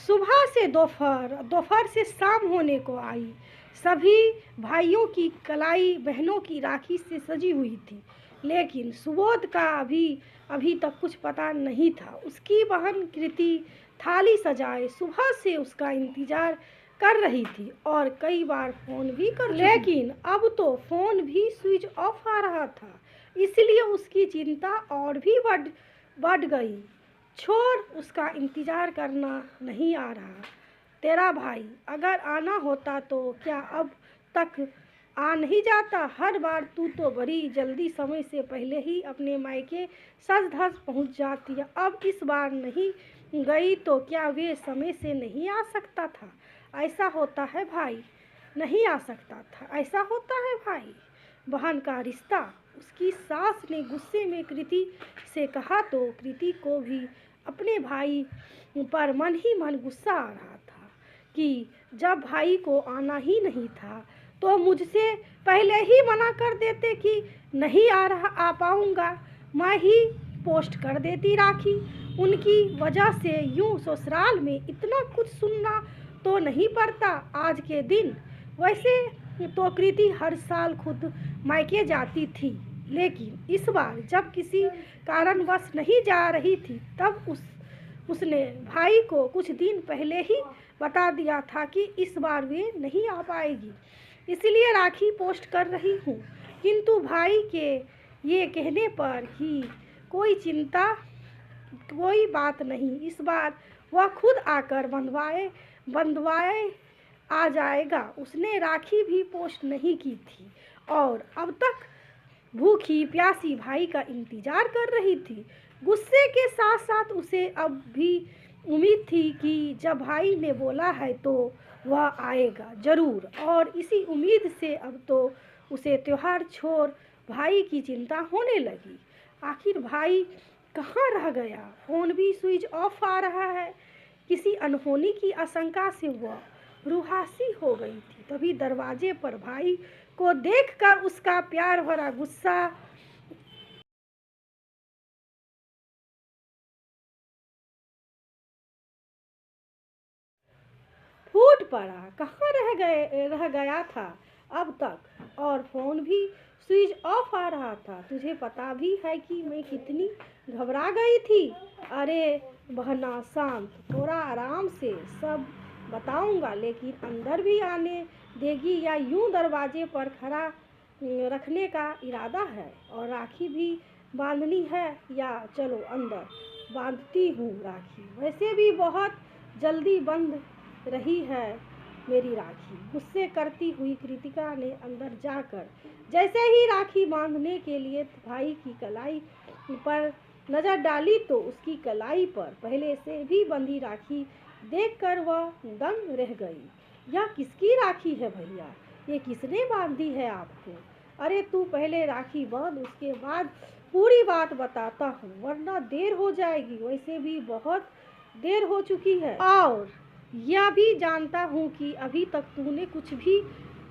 सुबह से दोपहर, दोपहर से शाम होने को आई। सभी भाइयों की कलाई बहनों की राखी से सजी हुई थी, लेकिन सुबोध का अभी तक कुछ पता नहीं था। उसकी बहन कृति थाली सजाए सुबह से उसका इंतजार कर रही थी और कई बार फ़ोन भी कर, लेकिन अब तो फ़ोन भी स्विच ऑफ आ रहा था। इसलिए उसकी चिंता और भी बढ़ गई। छोड़, उसका इंतज़ार करना नहीं आ रहा। तेरा भाई अगर आना होता तो क्या अब तक आ नहीं जाता? हर बार तू तो बड़ी जल्दी समय से पहले ही अपने मायके सज धज पहुँच जाती है। अब इस बार नहीं गई तो क्या वे समय से नहीं आ सकता था? ऐसा होता है भाई, नहीं आ सकता था, ऐसा होता है भाई। बहन का रिश्ता, उसकी सास ने गुस्से में कृति से कहा तो कृति को भी अपने भाई पर मन ही मन गुस्सा आ रहा था कि जब भाई को आना ही नहीं था तो मुझसे पहले ही मना कर देते कि नहीं आ पाऊँगा। मैं ही पोस्ट कर देती राखी। उनकी वजह से यूं ससुराल में इतना कुछ सुनना तो नहीं पड़ता आज के दिन। वैसे तो कृति हर साल खुद मायके जाती थी, लेकिन इस बार जब किसी कारणवश नहीं जा रही थी तब उसने भाई को कुछ दिन पहले ही बता दिया था कि इस बार वे नहीं आ पाएगी, इसलिए राखी पोस्ट कर रही हूँ। किंतु भाई के ये कहने पर ही कोई बात नहीं, इस बार वह खुद आकर बंधवाए आ जाएगा। उसने राखी भी पोस्ट नहीं की थी और अब तक भूखी प्यासी भाई का इंतजार कर रही थी। गुस्से के साथ साथ उसे अब भी उम्मीद थी कि जब भाई ने बोला है तो वह आएगा जरूर, और इसी उम्मीद से अब तो उसे त्योहार छोड़ भाई की चिंता होने लगी। आखिर भाई कहाँ रह गया? फ़ोन भी स्विच ऑफ आ रहा है। किसी अनहोनी की आशंका से वह रुहासी हो गई थी। तभी दरवाजे पर भाई को देखकर उसका प्यार भरा गुस्सा फूट पड़ा। कहाँ रह गया था अब तक, और फ़ोन भी स्विच ऑफ आ रहा था। तुझे पता भी है कि मैं कितनी घबरा गई थी। अरे बहना शांत, थोड़ा आराम से सब बताऊंगा, लेकिन अंदर भी आने देगी या यूं दरवाजे पर खड़ा रखने का इरादा है? और राखी भी बांधनी है या चलो अंदर बांधती हूँ राखी। वैसे भी बहुत जल्दी बंध रही है मेरी राखी। गुस्से करती हुई कृतिका ने अंदर जाकर जैसे ही राखी बांधने के लिए भाई की कलाई पर नजर डाली तो उसकी कलाई पर पहले से भी बंधी राखी देखकर वह दंग रह गई। यह किसकी राखी है भैया? ये किसने बांधी है आपको? अरे तू पहले राखी बांध, उसके बाद पूरी बात बताता हूँ, वरना देर हो जाएगी। वैसे भी बहुत देर हो चुकी है और यह भी जानता हूँ कि अभी तक तूने कुछ भी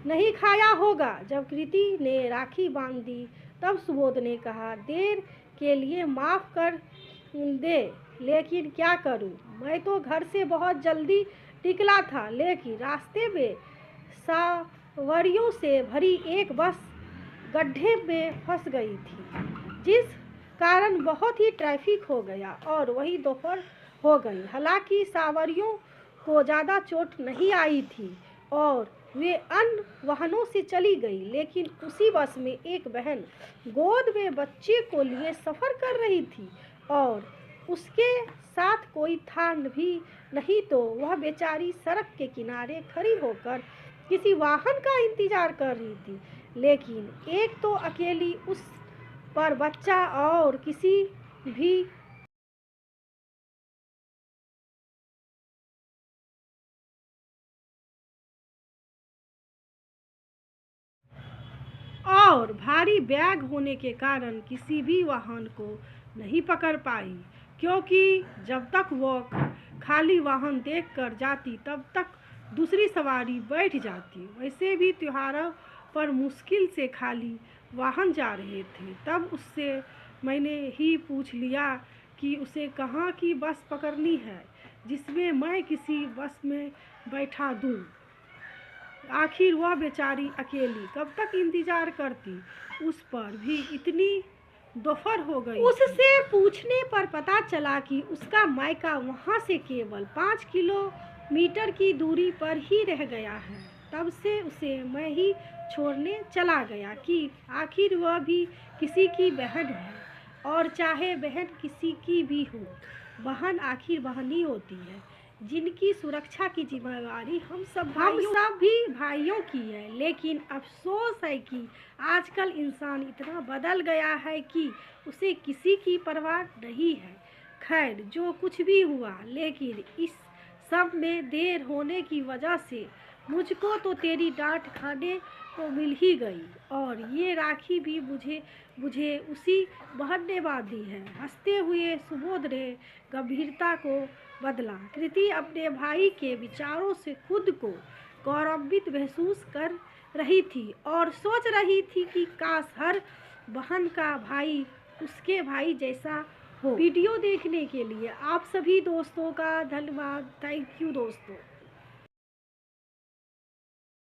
नहीं खाया होगा। जब कृति ने राखी बांध दी तब सुबोध ने कहा, देर के लिए माफ़ कर दे, लेकिन क्या करूँ? मैं तो घर से बहुत जल्दी निकला था, लेकिन रास्ते में सवारियों से भरी एक बस गड्ढे में फंस गई थी, जिस कारण बहुत ही ट्रैफिक हो गया और वही दोपहर हो गई। हालांकि सवारियों को ज़्यादा चोट नहीं आई थी और वे अन्य वाहनों से चली गई, लेकिन उसी बस में एक बहन गोद में बच्चे को लिए सफ़र कर रही थी और उसके साथ कोई था भी नहीं, तो वह बेचारी सड़क के किनारे खड़ी होकर किसी वाहन का इंतजार कर रही थी। लेकिन एक तो अकेली, उस पर बच्चा और किसी भी और भारी बैग होने के कारण किसी भी वाहन को नहीं पकड़ पाई, क्योंकि जब तक वो खाली वाहन देखकर जाती तब तक दूसरी सवारी बैठ जाती। वैसे भी त्योहारों पर मुश्किल से खाली वाहन जा रहे थे। तब उससे मैंने ही पूछ लिया कि उसे कहाँ की बस पकड़नी है जिसमें उन्हें मैं किसी बस में बैठा दूं। आखिर वह बेचारी अकेली कब तक इंतजार करती, उस पर भी इतनी दोपहर हो गई। उससे पूछने पर पता चला कि उसका मायका वहाँ से केवल 5 किलोमीटर की दूरी पर ही रह गया है। तब से उसे मैं ही छोड़ने चला गया कि आखिर वह भी किसी की बहन है, और चाहे बहन किसी की भी हो, बहन आखिर बहन ही होती है, जिनकी सुरक्षा की जिम्मेदारी हम सब भी भाइयों की है। लेकिन अफसोस है कि आजकल इंसान इतना बदल गया है कि उसे किसी की परवाह नहीं है। खैर, जो कुछ भी हुआ, लेकिन इस सब में देर होने की वजह से मुझको तो तेरी डांट खाने को मिल ही गई, और ये राखी भी मुझे उसी बहन ने बांधी है। हंसते हुए सुबोध ने गंभीरता को बदला। कृति अपने भाई के विचारों से खुद को गौरवान्वित महसूस कर रही थी और सोच रही थी कि काश हर बहन का भाई उसके भाई जैसा हो। वीडियो देखने के लिए आप सभी दोस्तों का धन्यवाद। थैंक यू दोस्तों।